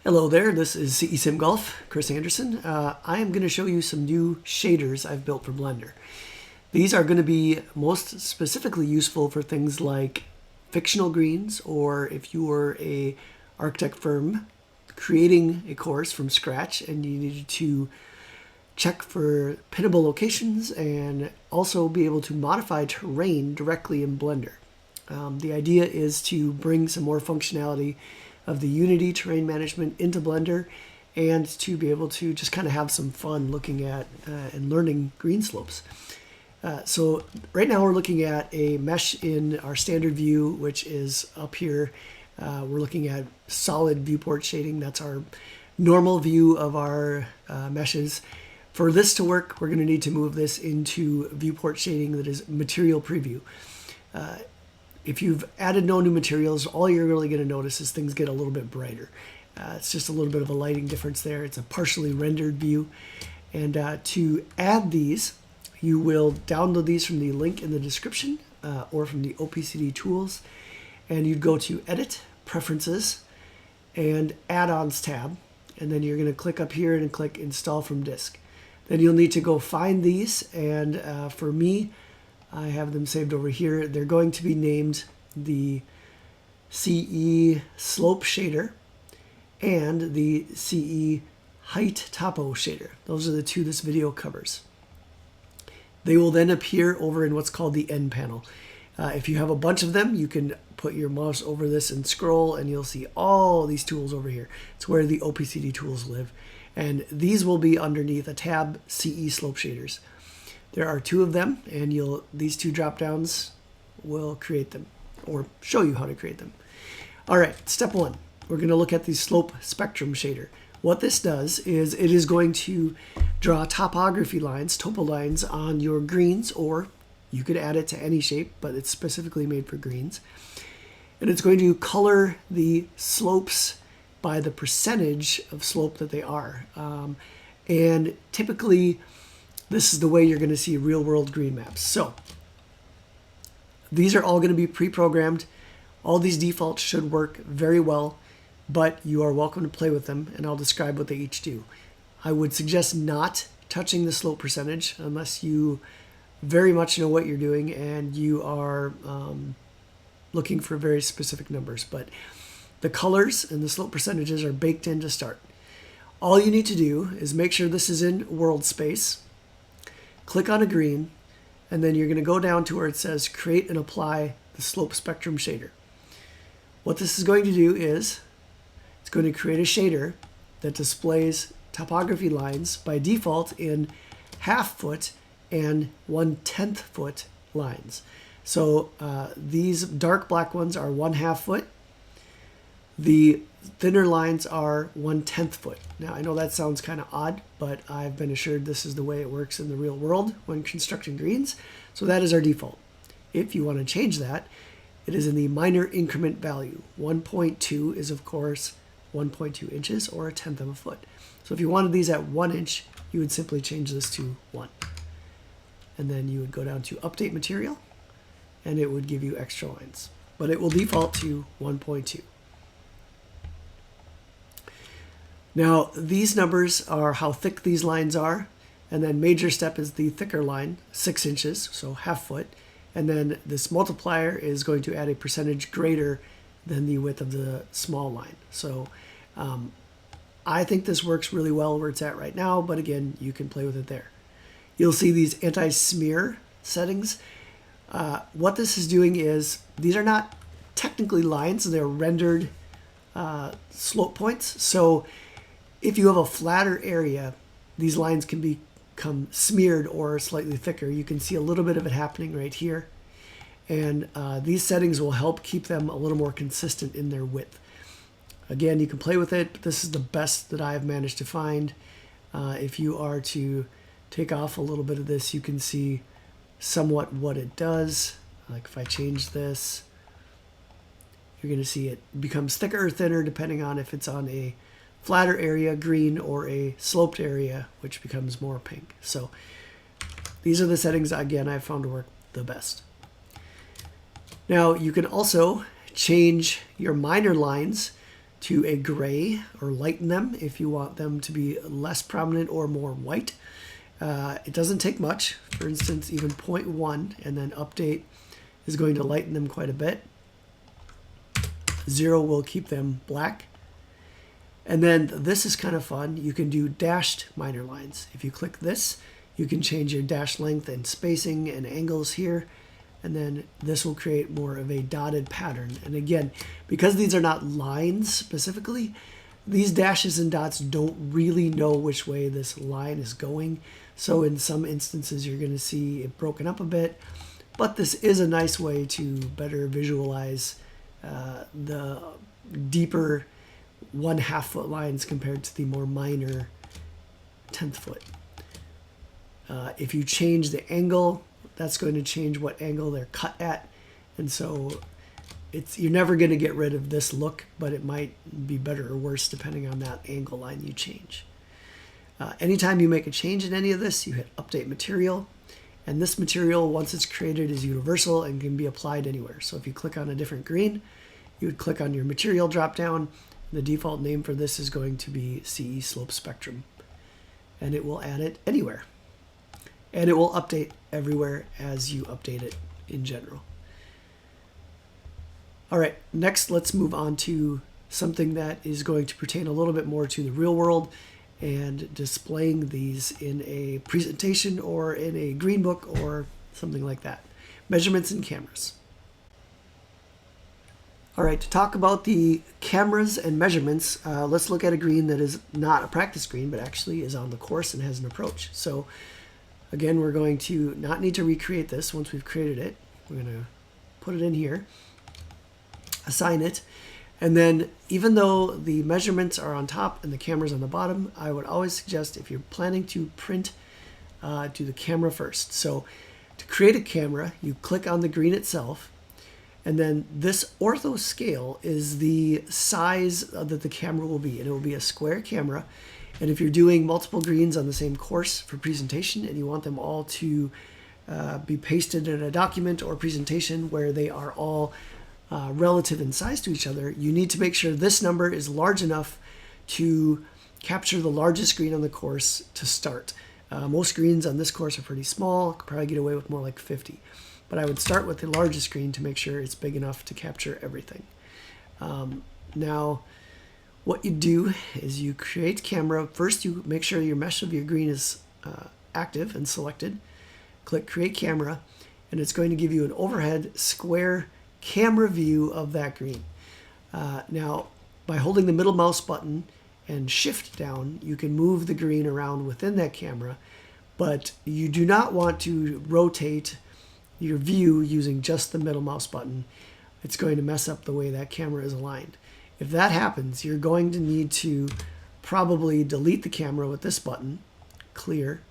Hello there, this is CE Sim Golf, Chris Anderson. I am going to show you some new shaders I've built for Blender. These are going to be most specifically useful for things like fictional greens, or if you were a architect firm creating a course from scratch and you needed to check for pinable locations and also be able to modify terrain directly in Blender. The idea is to bring some more functionality of the Unity terrain management into Blender and to be able to just kind of have some fun looking at and learning green slopes. So right now we're looking at a mesh in our standard view, which is up here. We're looking at solid viewport shading. That's our normal view of our meshes. For this to work, we're going to need to move this into viewport shading that is material preview. If you've added no new materials, all you're really going to notice is things get a little bit brighter. It's just a little bit of a lighting difference there. It's a partially rendered view. And to add these, you will download these from the link in the description or from the OPCD tools. And you'd go to Edit, Preferences, and Add-ons tab. And then you're going to click up here and click Install from Disk. Then you'll need to go find these. And for me, I have them saved over here. They're going to be named the CE Slope Shader and the CE Height Topo Shader. Those are the two this video covers. They will then appear over in what's called the End panel. If you have a bunch of them, you can put your mouse over this and scroll, and you'll see all these tools over here. It's where the OPCD tools live. And these will be underneath a tab, CE Slope Shaders. There are two of them, and these two drop downs will create them or show you how to create them. All right, step one, we're going to look at the slope spectrum shader. What this does is it is going to draw topography lines, topo lines on your greens, or you could add it to any shape, but it's specifically made for greens. And it's going to color the slopes by the percentage of slope that they are. And typically, this is the way you're going to see real-world green maps. So these are all going to be pre-programmed. All these defaults should work very well, but you are welcome to play with them, and I'll describe what they each do. I would suggest not touching the slope percentage unless you very much know what you're doing and you are looking for very specific numbers. But the colors and the slope percentages are baked in to start. All you need to do is make sure this is in world space. Click on a green, and then you're going to go down to where it says Create and Apply the Slope Spectrum Shader. What this is going to do is it's going to create a shader that displays topography lines by default in half-foot and 1/10 foot lines. So these dark black ones are 1/2 foot. The thinner lines are 1/10 foot. Now, I know that sounds kind of odd, but I've been assured this is the way it works in the real world when constructing greens. So that is our default. If you want to change that, it is in the minor increment value. 1.2 is, of course, 1.2 inches or 1/10 of a foot. So if you wanted these at 1 inch, you would simply change this to 1. And then you would go down to Update Material, and it would give you extra lines. But it will default to 1.2. Now, these numbers are how thick these lines are, and then major step is the thicker line, 6 inches, so half foot, and then this multiplier is going to add a percentage greater than the width of the small line. So I think this works really well where it's at right now, but again, you can play with it there. You'll see these anti-smear settings. What this is doing is, these are not technically lines, they're rendered slope points. So if you have a flatter area, these lines can become smeared or slightly thicker. You can see a little bit of it happening right here. And these settings will help keep them a little more consistent in their width. Again, you can play with it, but this is the best that I've managed to find. If you are to take off a little bit of this, you can see somewhat what it does. Like if I change this, you're going to see it becomes thicker or thinner depending on if it's on a flatter area, green, or a sloped area, which becomes more pink. So these are the settings, again, I've found to work the best. Now, you can also change your minor lines to a gray, or lighten them if you want them to be less prominent or more white. It doesn't take much. For instance, even 0.1 and then update is going to lighten them quite a bit. 0 will keep them black. And then this is kind of fun. You can do dashed minor lines. If you click this, you can change your dash length and spacing and angles here. And then this will create more of a dotted pattern. And again, because these are not lines specifically, these dashes and dots don't really know which way this line is going. So in some instances, you're going to see it broken up a bit. But this is a nice way to better visualize the deeper 1/2 foot lines compared to the more minor 1/10 foot. If you change the angle, that's going to change what angle they're cut at. And so you're never going to get rid of this look, but it might be better or worse depending on that angle line you change. Anytime you make a change in any of this, you hit update material. And this material, once it's created, is universal and can be applied anywhere. So if you click on a different green, you would click on your material dropdown. The default name for this is going to be CE Slope Spectrum. And it will add it anywhere. And it will update everywhere as you update it in general. All right, next let's move on to something that is going to pertain a little bit more to the real world and displaying these in a presentation or in a green book or something like that. Measurements and cameras. All right, to talk about the cameras and measurements, let's look at a green that is not a practice green, but actually is on the course and has an approach. So again, we're going to not need to recreate this once we've created it. We're going to put it in here, assign it, and then even though the measurements are on top and the camera's on the bottom, I would always suggest if you're planning to print, do the camera first. So to create a camera, you click on the green itself, and then this ortho scale is the size that the camera will be, and it will be a square camera. And if you're doing multiple greens on the same course for presentation and you want them all to be pasted in a document or presentation where they are all relative in size to each other, you need to make sure this number is large enough to capture the largest green on the course to start. Most greens on this course are pretty small. Could probably get away with more like 50. But I would start with the largest green to make sure it's big enough to capture everything. Now, what you do is you create camera. First, you make sure your mesh of your green is active and selected. Click Create Camera, and it's going to give you an overhead square camera view of that green. Now, by holding the middle mouse button and shift down, you can move the green around within that camera, but you do not want to rotate your view using just the middle mouse button. It's going to mess up the way that camera is aligned. If that happens, you're going to need to probably delete the camera with this button, clear,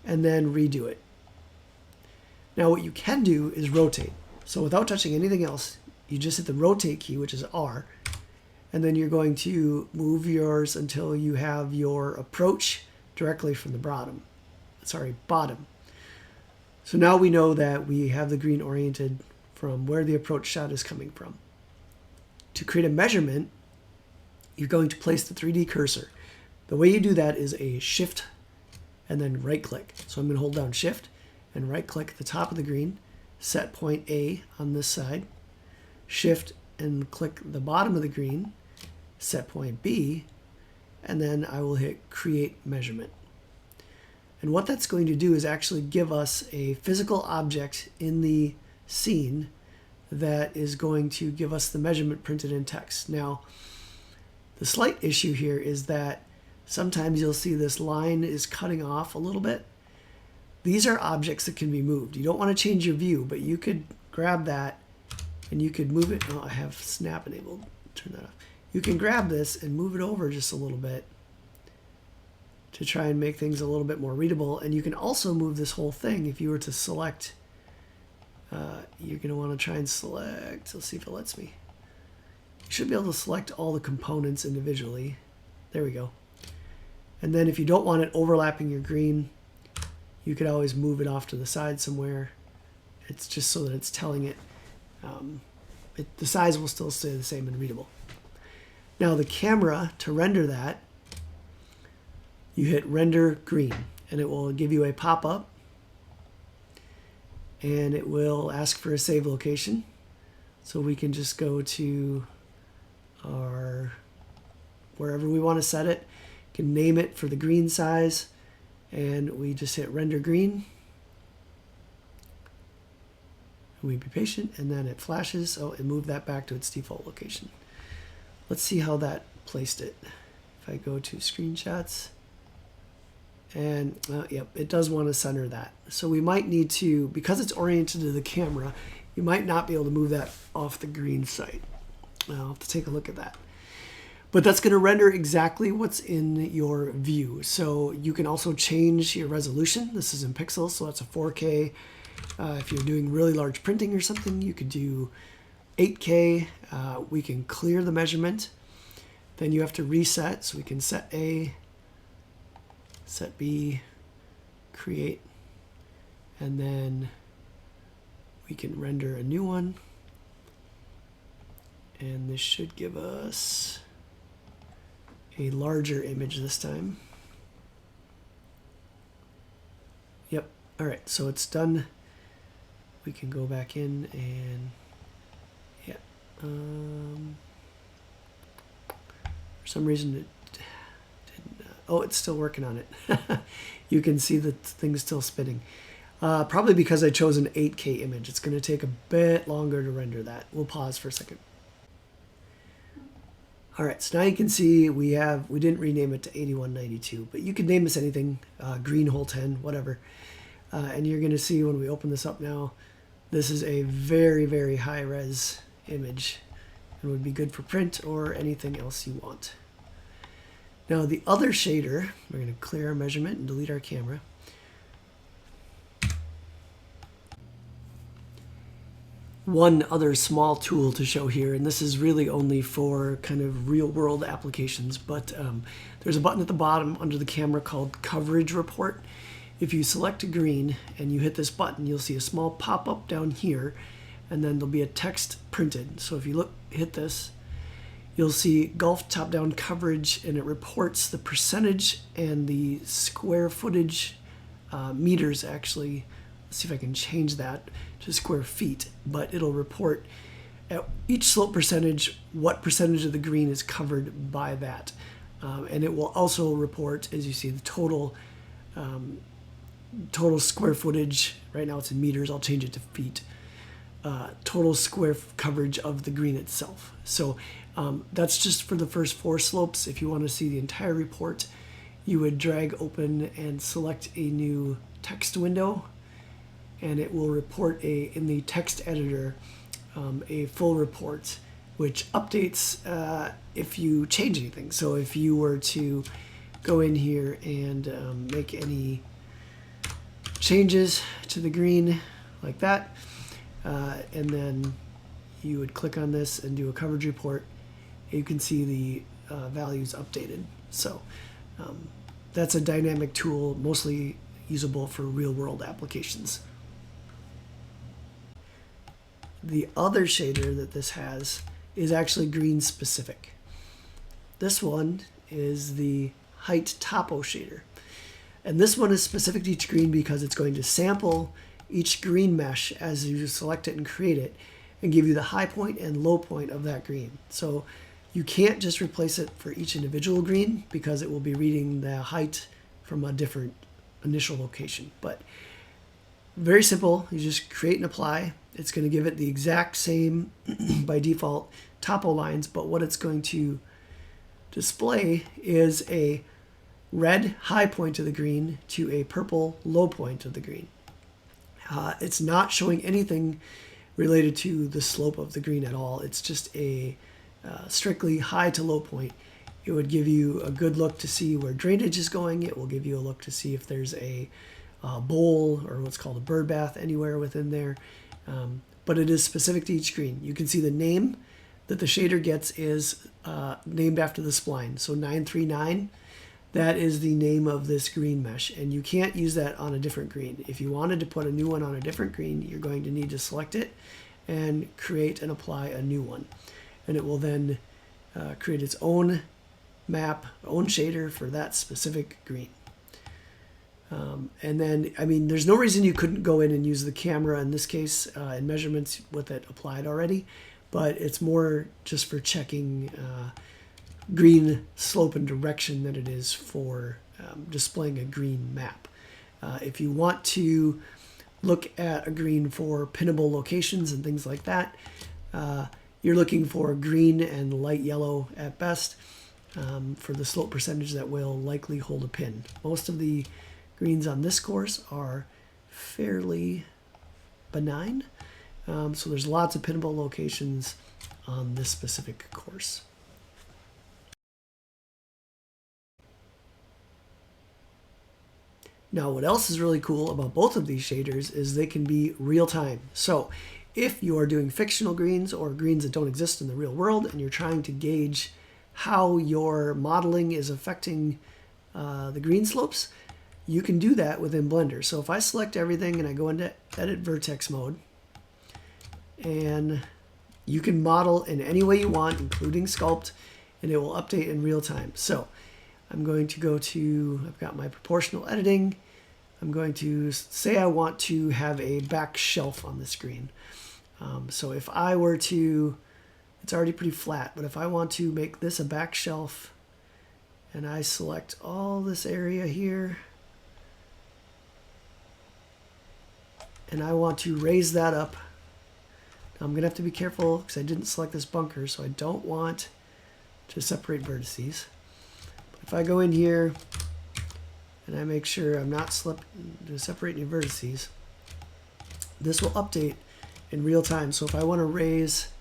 and then redo it. Now what you can do is rotate. So without touching anything else, you just hit the rotate key, which is R, and then you're going to move yours until you have your approach directly from the bottom. So now we know that we have the green oriented from where the approach shot is coming from. To create a measurement, you're going to place the 3D cursor. The way you do that is a shift and then right click. So I'm going to hold down shift and right click at the top of the green, set point A on this side, shift and click the bottom of the green, set point B, and then I will hit create measurement. And what that's going to do is actually give us a physical object in the scene that is going to give us the measurement printed in text. Now, the slight issue here is that sometimes you'll see this line is cutting off a little bit. These are objects that can be moved. You don't want to change your view, but you could grab that and you could move it. Oh, I have snap enabled. Turn that off. You can grab this and move it over just a little bit to try and make things a little bit more readable. And you can also move this whole thing if you were to select. You're going to want to try and select. Let's see if it lets me. You should be able to select all the components individually. There we go. And then if you don't want it overlapping your green, you could always move it off to the side somewhere. It's just so that it's telling it. The size will still stay the same and readable. Now the camera, to render that, you hit render green and it will give you a pop-up and it will ask for a save location. So we can just go to our wherever we want to set it. You can name it for the green size and we just hit render green. And we be patient and then it flashes. Oh, it moved that back to its default location. Let's see how that placed it. If I go to screenshots, and yep, it does want to center that. So we might need to, because it's oriented to the camera, you might not be able to move that off the green site. I'll have to take a look at that. But that's going to render exactly what's in your view. So you can also change your resolution. This is in pixels, so that's a 4K. If you're doing really large printing or something, you could do 8K. We can clear the measurement. Then you have to reset. So we can set A, set B, create, and then we can render a new one. And this should give us a larger image this time. Yep. All right. So it's done. We can go back in and yeah. For some reason it didn't. Oh, it's still working on it. You can see the thing's still spinning. Probably because I chose an 8K image. It's going to take a bit longer to render that. We'll pause for a second. All right, so now you can see we didn't rename it to 8192, but you can name this anything, green hole 10, whatever. And you're going to see when we open this up now, this is a very, very high res image and would be good for print or anything else you want. Now the other shader, we're going to clear our measurement and delete our camera. One other small tool to show here, and this is really only for kind of real world applications, but there's a button at the bottom under the camera called Coverage Report. If you select a green and you hit this button, you'll see a small pop-up down here, and then there'll be a text printed. So if you hit this, you'll see Gulf top-down coverage, and it reports the percentage and the square footage meters actually. Let's see if I can change that to square feet, but it'll report at each slope percentage what percentage of the green is covered by that. And it will also report, as you see, the total square footage. Right now it's in meters, I'll change it to feet. Total square coverage of the green itself. So that's just for the first 4 slopes. If you want to see the entire report, you would drag open and select a new text window, and it will report in the text editor a full report, which updates if you change anything. So if you were to go in here and make any changes to the green like that, and then you would click on this and do a coverage report, you can see the values updated. So that's a dynamic tool, mostly usable for real-world applications. The other shader that this has is actually green specific. This one is the height topo shader. And this one is specific to each green because it's going to sample each green mesh as you select it and create it and give you the high point and low point of that green. So you can't just replace it for each individual green because it will be reading the height from a different initial location. But very simple, you just create and apply. It's going to give it the exact same, by default, topo lines, but what it's going to display is a red high point of the green to a purple low point of the green. It's not showing anything related to the slope of the green at all. It's just a strictly high to low point. It would give you a good look to see where drainage is going. It will give you a look to see if there's a bowl or what's called a bird bath anywhere within there. But it is specific to each green. You can see the name that the shader gets is named after the spline. So 939, that is the name of this green mesh. And you can't use that on a different green. If you wanted to put a new one on a different green, you're going to need to select it and create and apply a new one. And it will then create its own map, own shader for that specific green. And then, I mean, there's no reason you couldn't go in and use the camera in this case in measurements with it applied already, but it's more just for checking green slope and direction than it is for displaying a green map. If you want to look at a green for pinnable locations and things like that, you're looking for green and light yellow at best for the slope percentage that will likely hold a pin. Most of the greens on this course are fairly benign, so there's lots of pinnable locations on this specific course. Now, what else is really cool about both of these shaders is they can be real-time. So if you are doing fictional greens or greens that don't exist in the real world and you're trying to gauge how your modeling is affecting the green slopes, you can do that within Blender. So if I select everything and I go into edit vertex mode, and you can model in any way you want, including sculpt, and it will update in real time. So I'm going to go to, I've got my proportional editing. I'm going to say I want to have a back shelf on the screen. So if I were to, it's already pretty flat, but if I want to make this a back shelf and I select all this area here, and I want to raise that up. Now I'm going to have to be careful because I didn't select this bunker, so I don't want to separate vertices. But if I go in here and I make sure I'm not separating any vertices, this will update in real time. So if I want to raise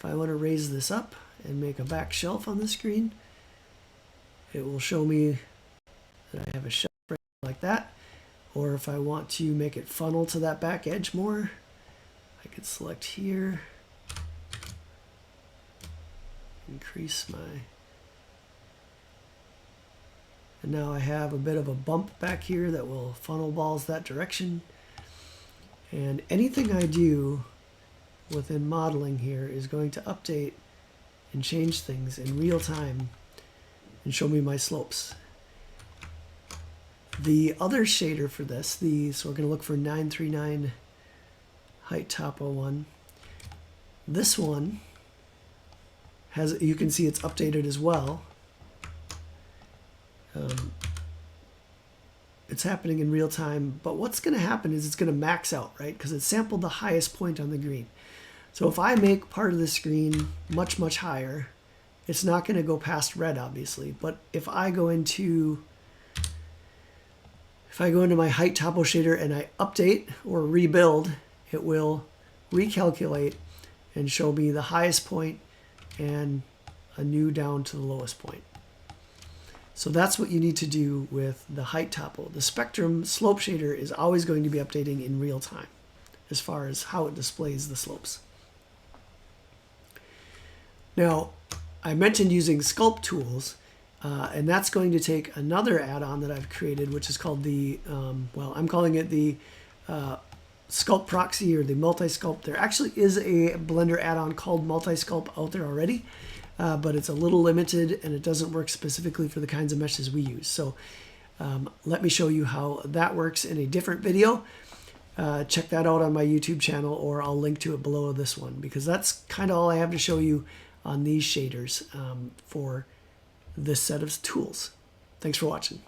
this up and make a back shelf on the screen, it will show me that I have a shelf right like that. Or if I want to make it funnel to that back edge more, I could select here, increase my, and now I have a bit of a bump back here that will funnel balls that direction. And anything I do within modeling here is going to update and change things in real time and show me my slopes. The other shader for this, so we're going to look for 939 height topo one. This one has, you can see it's updated as well. It's happening in real time, but what's going to happen is it's going to max out, right? Because it sampled the highest point on the green. So if I make part of the screen much, much higher, it's not going to go past red, obviously. But if I go into my height topo shader and I update or rebuild, it will recalculate and show me the highest point and a new down to the lowest point. So that's what you need to do with the height topo. The spectrum slope shader is always going to be updating in real time as far as how it displays the slopes. Now, I mentioned using sculpt tools. And that's going to take another add-on that I've created, which is called the, well, I'm calling it the Sculpt Proxy or the Multi-Sculpt. There actually is a Blender add-on called Multi-Sculpt out there already, but it's a little limited and it doesn't work specifically for the kinds of meshes we use. So let me show you how that works in a different video. Check that out on my YouTube channel, or I'll link to it below this one, because that's kind of all I have to show you on these shaders for this set of tools. Thanks for watching.